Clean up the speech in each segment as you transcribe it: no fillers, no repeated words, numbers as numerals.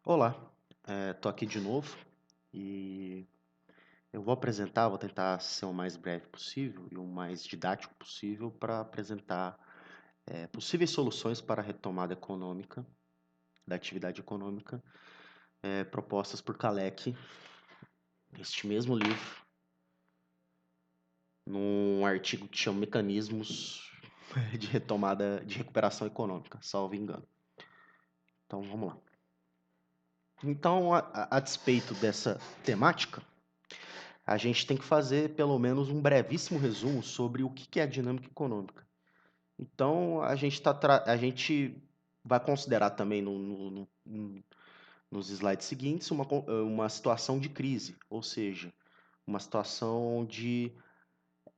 Olá, estou aqui de novo e eu vou tentar ser o mais breve possível e o mais didático possível para apresentar possíveis soluções para a retomada econômica, da atividade econômica, propostas por Kalec, neste mesmo livro, num artigo que chama Mecanismos de Retomada de Recuperação Econômica, salvo engano. Então vamos lá. Então, a despeito dessa temática, a gente tem que fazer pelo menos um brevíssimo resumo sobre o que é a dinâmica econômica. Então, a gente vai considerar também nos slides seguintes uma situação de crise, ou seja, uma situação de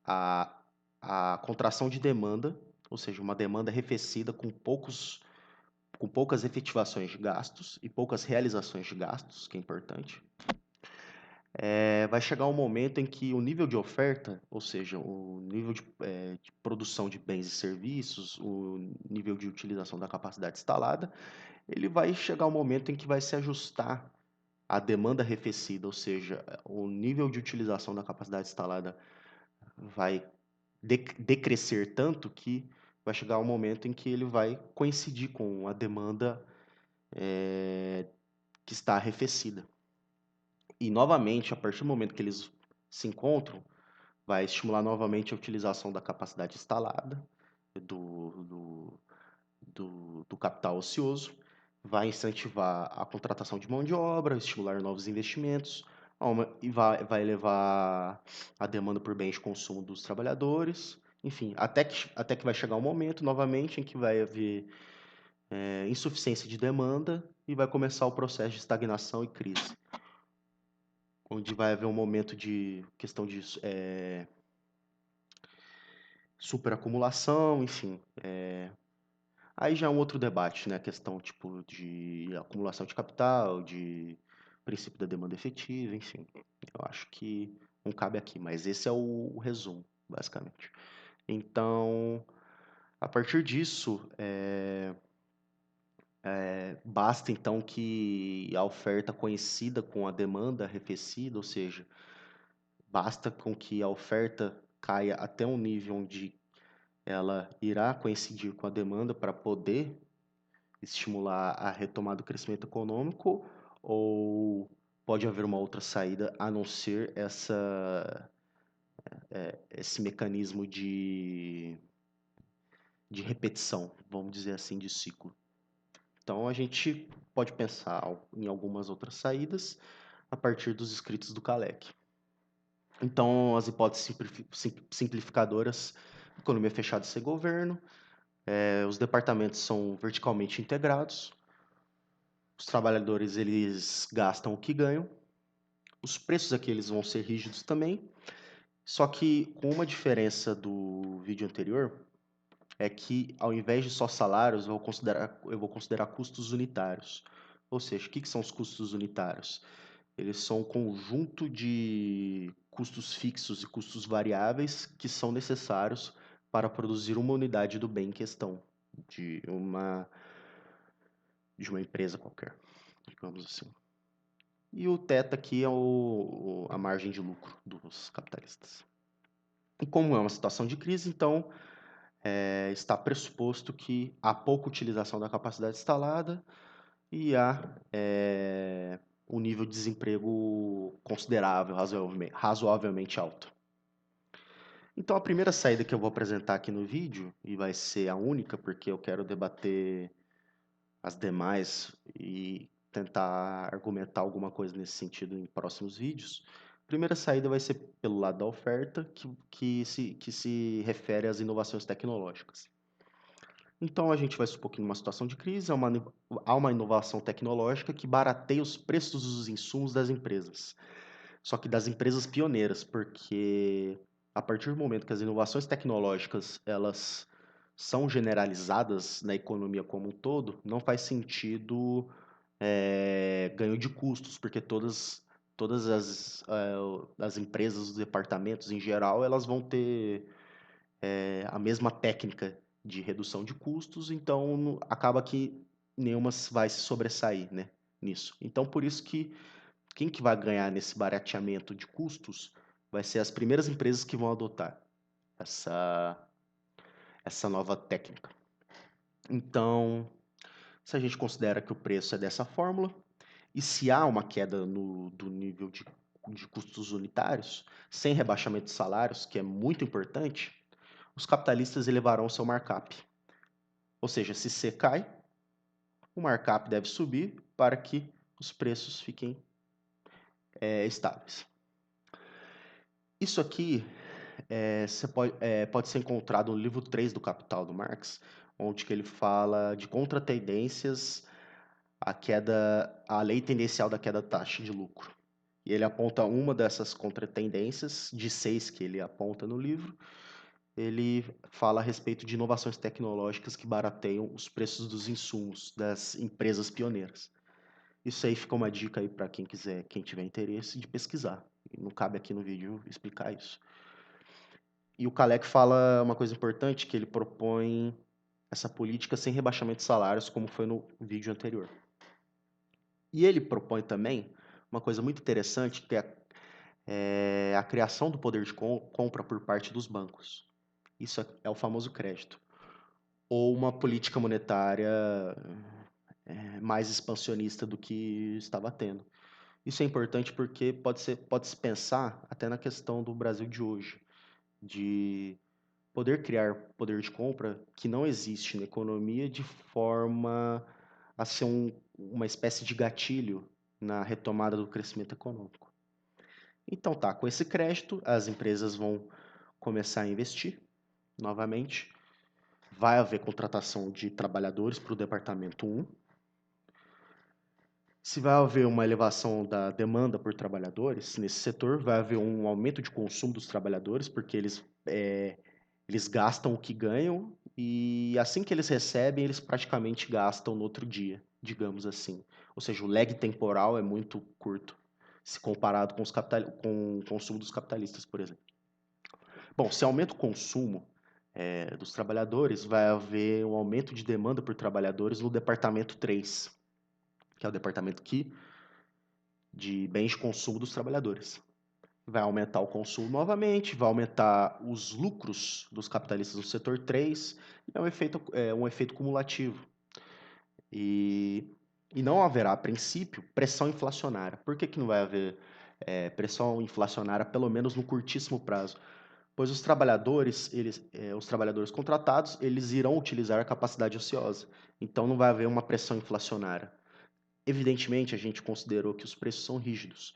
a, a contração de demanda, ou seja, uma demanda arrefecida com poucas efetivações de gastos e poucas realizações de gastos, que é importante. Vai chegar um momento em que o nível de oferta, ou seja, o nível de produção de bens e serviços, o nível de utilização da capacidade instalada, ele vai chegar um momento em que vai se ajustar à demanda arrefecida, ou seja, o nível de utilização da capacidade instalada vai decrescer tanto que vai chegar um momento em que ele vai coincidir com a demanda que está arrefecida. E, novamente, a partir do momento que eles se encontram, vai estimular novamente a utilização da capacidade instalada do, do, do capital ocioso, vai incentivar a contratação de mão de obra, estimular novos investimentos, e vai elevar a demanda por bens de consumo dos trabalhadores, enfim, até que vai chegar um momento, novamente, em que vai haver insuficiência de demanda e vai começar o processo de estagnação e crise, onde vai haver um momento de questão de superacumulação, enfim. Aí já é um outro debate, né? A questão tipo de acumulação de capital, de princípio da demanda efetiva, enfim. Eu acho que não cabe aqui, mas esse é o resumo, basicamente. Então, a partir disso, basta então que a oferta coincida com a demanda arrefecida, ou seja, basta com que a oferta caia até um nível onde ela irá coincidir com a demanda para poder estimular a retomada do crescimento econômico, ou pode haver uma outra saída a não ser esse mecanismo de repetição, vamos dizer assim, de ciclo. Então a gente pode pensar em algumas outras saídas a partir dos escritos do Kalec. Então, as hipóteses simplificadoras, economia fechada sem governo, os departamentos são verticalmente integrados, os trabalhadores eles gastam o que ganham, os preços aqui eles vão ser rígidos também, só que com uma diferença do vídeo anterior, é que ao invés de só salários, eu vou considerar custos unitários. Ou seja, o que são os custos unitários? Eles são um conjunto de custos fixos e custos variáveis que são necessários para produzir uma unidade do bem em questão, de uma, de uma empresa qualquer, digamos assim. E o θ aqui é a margem de lucro dos capitalistas. E como é uma situação de crise, então está pressuposto que há pouca utilização da capacidade instalada e há um nível de desemprego considerável, razoavelmente alto. Então, a primeira saída que eu vou apresentar aqui no vídeo, e vai ser a única, porque eu quero debater as demais e tentar argumentar alguma coisa nesse sentido em próximos vídeos. A primeira saída vai ser pelo lado da oferta, que se refere às inovações tecnológicas. Então, a gente vai supor que numa situação de crise há uma inovação tecnológica que barateia os preços dos insumos das empresas. Só que das empresas pioneiras, porque a partir do momento que as inovações tecnológicas elas são generalizadas na economia como um todo, não faz sentido ganho de custos, porque todas as empresas, os departamentos em geral, elas vão ter a mesma técnica de redução de custos, então acaba que nenhuma vai se sobressair, né? nisso. Então, por isso que quem que vai ganhar nesse barateamento de custos vai ser as primeiras empresas que vão adotar essa, essa nova técnica. Então, se a gente considera que o preço é dessa fórmula, e se há uma queda do nível de custos unitários, sem rebaixamento de salários, que é muito importante, os capitalistas elevarão seu markup. Ou seja, se C cai, o markup deve subir para que os preços fiquem estáveis. Isso aqui pode ser encontrado no livro 3 do Capital, do Marx, onde que ele fala de contratendências à lei tendencial da queda da taxa de lucro. E ele aponta uma dessas contratendências, de 6 que ele aponta no livro. Ele fala a respeito de inovações tecnológicas que barateiam os preços dos insumos das empresas pioneiras. Isso aí fica uma dica aí para quem tiver interesse de pesquisar. Não cabe aqui no vídeo explicar isso. E o Kalec fala uma coisa importante, que ele propõe essa política sem rebaixamento de salários, como foi no vídeo anterior. E ele propõe também uma coisa muito interessante, que é a criação do poder de compra por parte dos bancos. Isso é o famoso crédito. Ou uma política monetária mais expansionista do que estava tendo. Isso é importante porque pode-se pensar até na questão do Brasil de hoje, de poder criar poder de compra que não existe na economia de forma a ser uma espécie de gatilho na retomada do crescimento econômico. Então tá, com esse crédito, as empresas vão começar a investir novamente, vai haver contratação de trabalhadores para o departamento 1. Se vai haver uma elevação da demanda por trabalhadores nesse setor, vai haver um aumento de consumo dos trabalhadores, porque eles gastam o que ganham e assim que eles recebem, eles praticamente gastam no outro dia, digamos assim. Ou seja, o lag temporal é muito curto, se comparado com com o consumo dos capitalistas, por exemplo. Bom, se aumenta o consumo dos trabalhadores, vai haver um aumento de demanda por trabalhadores no departamento 3, que é o departamento de bens de consumo dos trabalhadores. Vai aumentar o consumo novamente, vai aumentar os lucros dos capitalistas no setor 3, um efeito cumulativo. E não haverá, a princípio, pressão inflacionária. Por que não vai haver pressão inflacionária, pelo menos no curtíssimo prazo? Pois os trabalhadores contratados, eles irão utilizar a capacidade ociosa. Então não vai haver uma pressão inflacionária. Evidentemente, a gente considerou que os preços são rígidos,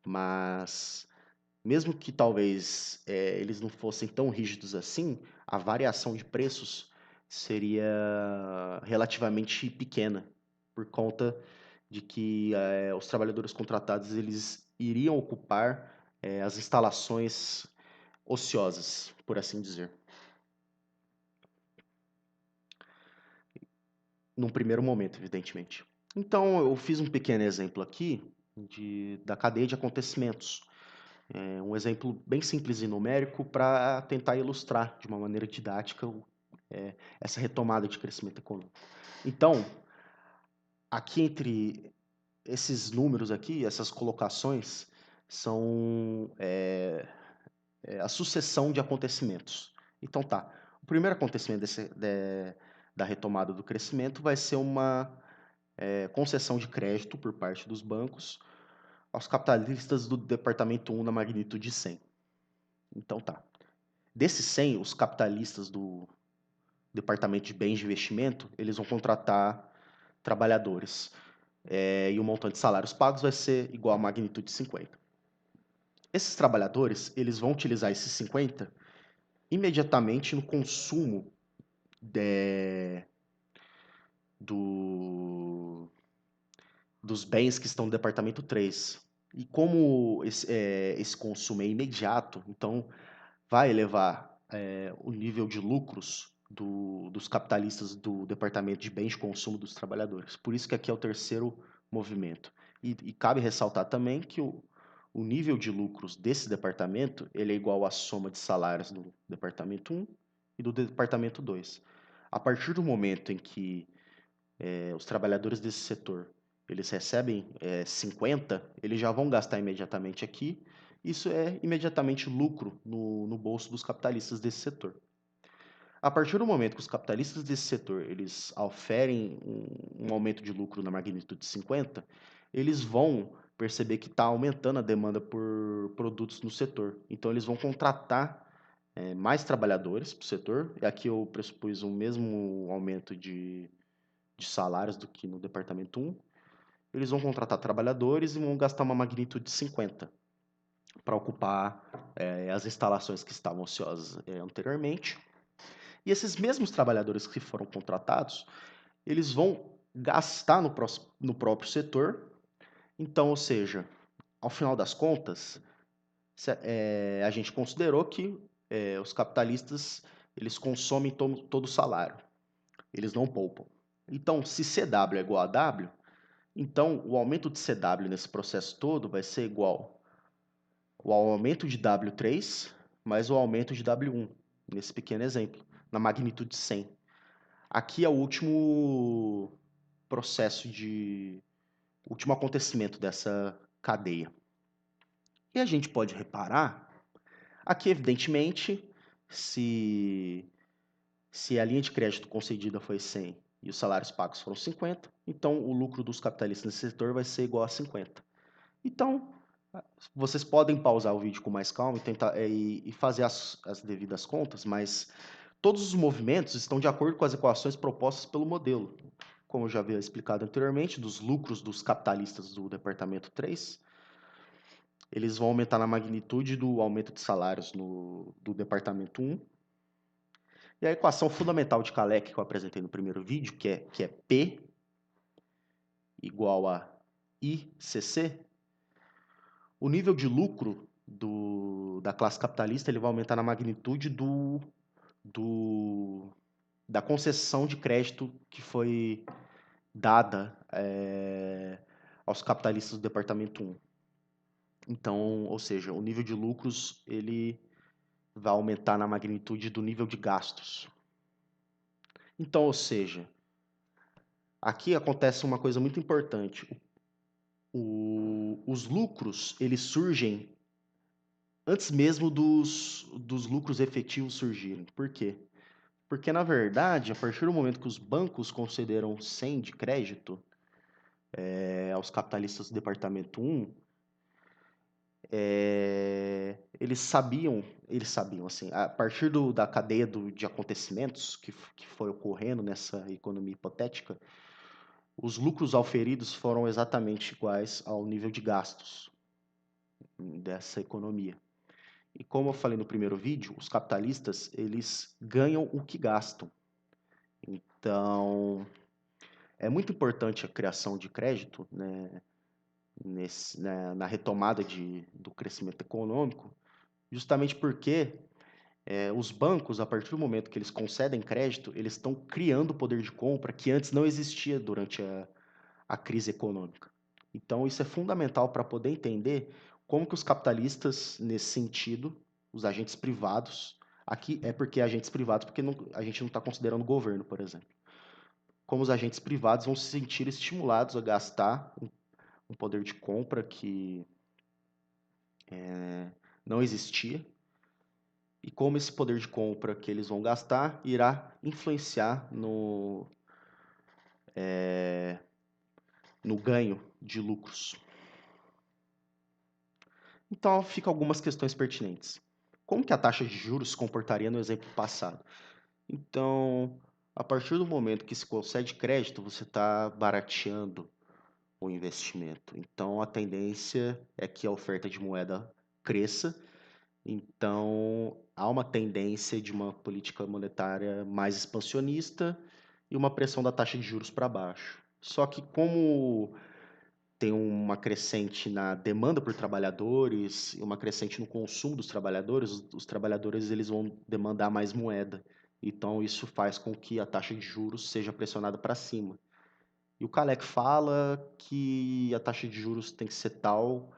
mas mesmo que talvez eles não fossem tão rígidos assim, a variação de preços seria relativamente pequena, por conta de que os trabalhadores contratados eles iriam ocupar as instalações ociosas, por assim dizer. Num primeiro momento, evidentemente. Então, eu fiz um pequeno exemplo aqui da cadeia de acontecimentos. Um exemplo bem simples e numérico para tentar ilustrar de uma maneira didática essa retomada de crescimento econômico. Então, aqui entre esses números aqui, essas colocações, são a sucessão de acontecimentos. Então tá, o primeiro acontecimento da retomada do crescimento vai ser uma concessão de crédito por parte dos bancos aos capitalistas do departamento 1 na magnitude de 100. Então tá. Desses 100, os capitalistas do departamento de bens de investimento, eles vão contratar trabalhadores. E o montante de salários pagos vai ser igual à magnitude de 50. Esses trabalhadores, eles vão utilizar esses 50 imediatamente no consumo do, dos bens que estão no departamento 3. E como esse consumo é imediato, então vai elevar o nível de lucros dos capitalistas do departamento de bens de consumo dos trabalhadores. Por isso que aqui é o terceiro movimento. E cabe ressaltar também que o nível de lucros desse departamento ele é igual à soma de salários do departamento 1 e do departamento 2. A partir do momento em que os trabalhadores desse setor eles recebem 50, eles já vão gastar imediatamente aqui. Isso é imediatamente lucro no bolso dos capitalistas desse setor. A partir do momento que os capitalistas desse setor eles oferem um aumento de lucro na magnitude de 50, eles vão perceber que está aumentando a demanda por produtos no setor. Então, eles vão contratar mais trabalhadores para o setor. E aqui eu pressupus o mesmo aumento de salários do que no departamento 1. Eles vão contratar trabalhadores e vão gastar uma magnitude de 50 para ocupar as instalações que estavam ociosas anteriormente. E esses mesmos trabalhadores que foram contratados, eles vão gastar no próprio setor. Então, ou seja, ao final das contas, a gente considerou que os capitalistas eles consomem todo o salário, eles não poupam. Então, se CW é igual a W, então o aumento de CW nesse processo todo vai ser igual ao aumento de W3 mais o aumento de W1, nesse pequeno exemplo, na magnitude 100. Aqui é o último último acontecimento dessa cadeia. E a gente pode reparar, aqui evidentemente, se a linha de crédito concedida foi 100 e os salários pagos foram 50, então o lucro dos capitalistas nesse setor vai ser igual a 50. Então, vocês podem pausar o vídeo com mais calma e tentar e fazer as devidas contas, mas todos os movimentos estão de acordo com as equações propostas pelo modelo. Como eu já havia explicado anteriormente, dos lucros dos capitalistas do departamento 3, eles vão aumentar na magnitude do aumento de salários do departamento 1. E a equação fundamental de Kalec que eu apresentei no primeiro vídeo, que é P igual a ICC, o nível de lucro da classe capitalista ele vai aumentar na magnitude da concessão de crédito que foi dada aos capitalistas do departamento 1. Então, ou seja, o nível de lucros ele vai aumentar na magnitude do nível de gastos. Então, ou seja, aqui acontece uma coisa muito importante. Os lucros eles surgem antes mesmo dos lucros efetivos surgirem. Por quê? Porque, na verdade, a partir do momento que os bancos concederam 100 de crédito aos capitalistas do departamento 1, eles sabiam assim, a partir da cadeia de acontecimentos que foi ocorrendo nessa economia hipotética, os lucros auferidos foram exatamente iguais ao nível de gastos dessa economia. E como eu falei no primeiro vídeo, os capitalistas eles ganham o que gastam. Então, é muito importante a criação de crédito, né, na retomada do crescimento econômico, justamente porque os bancos, a partir do momento que eles concedem crédito, eles estão criando poder de compra que antes não existia durante a crise econômica. Então, isso é fundamental para poder entender como que os capitalistas, nesse sentido, os agentes privados, aqui é porque agentes privados, porque a gente não está considerando o governo, por exemplo, como os agentes privados vão se sentir estimulados a gastar um poder de compra que não existia, e como esse poder de compra que eles vão gastar irá influenciar no ganho de lucros. Então, ficam algumas questões pertinentes. Como que a taxa de juros se comportaria no exemplo passado? Então, a partir do momento que se concede crédito, você está barateando o investimento. Então, a tendência é que a oferta de moeda cresça. Então, há uma tendência de uma política monetária mais expansionista e uma pressão da taxa de juros para baixo. Só que como tem uma crescente na demanda por trabalhadores e uma crescente no consumo dos trabalhadores, os trabalhadores eles vão demandar mais moeda. Então, isso faz com que a taxa de juros seja pressionada para cima. E o Kalec fala que a taxa de juros tem que ser tal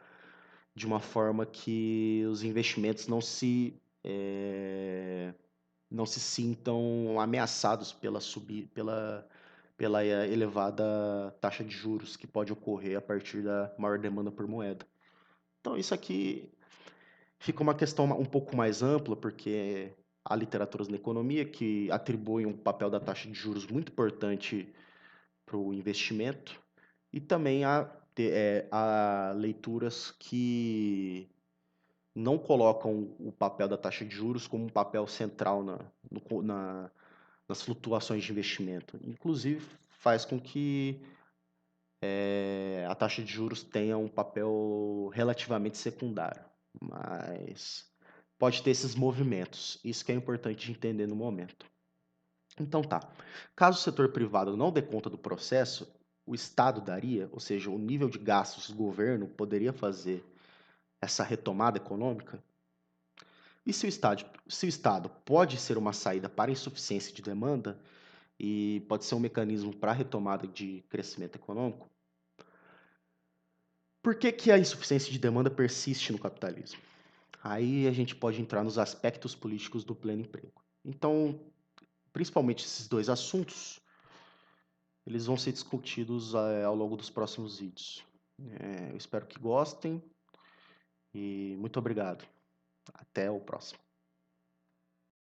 de uma forma que os investimentos não se sintam ameaçados pela pela elevada taxa de juros que pode ocorrer a partir da maior demanda por moeda. Então, isso aqui fica uma questão um pouco mais ampla, porque há literaturas na economia que atribuem um papel da taxa de juros muito importante para o investimento, e também há leituras que não colocam o papel da taxa de juros como um papel central nas flutuações de investimento. Inclusive, faz com que a taxa de juros tenha um papel relativamente secundário, mas pode ter esses movimentos. Isso que é importante de entender no momento. Então tá. Caso o setor privado não dê conta do processo, o Estado daria, ou seja, o nível de gastos do governo poderia fazer essa retomada econômica? E se o Estado pode ser uma saída para a insuficiência de demanda e pode ser um mecanismo para a retomada de crescimento econômico, por que que a insuficiência de demanda persiste no capitalismo? Aí a gente pode entrar nos aspectos políticos do pleno emprego. Então, principalmente esses dois assuntos, eles vão ser discutidos ao longo dos próximos vídeos. Eu espero que gostem e muito obrigado. Até o próximo.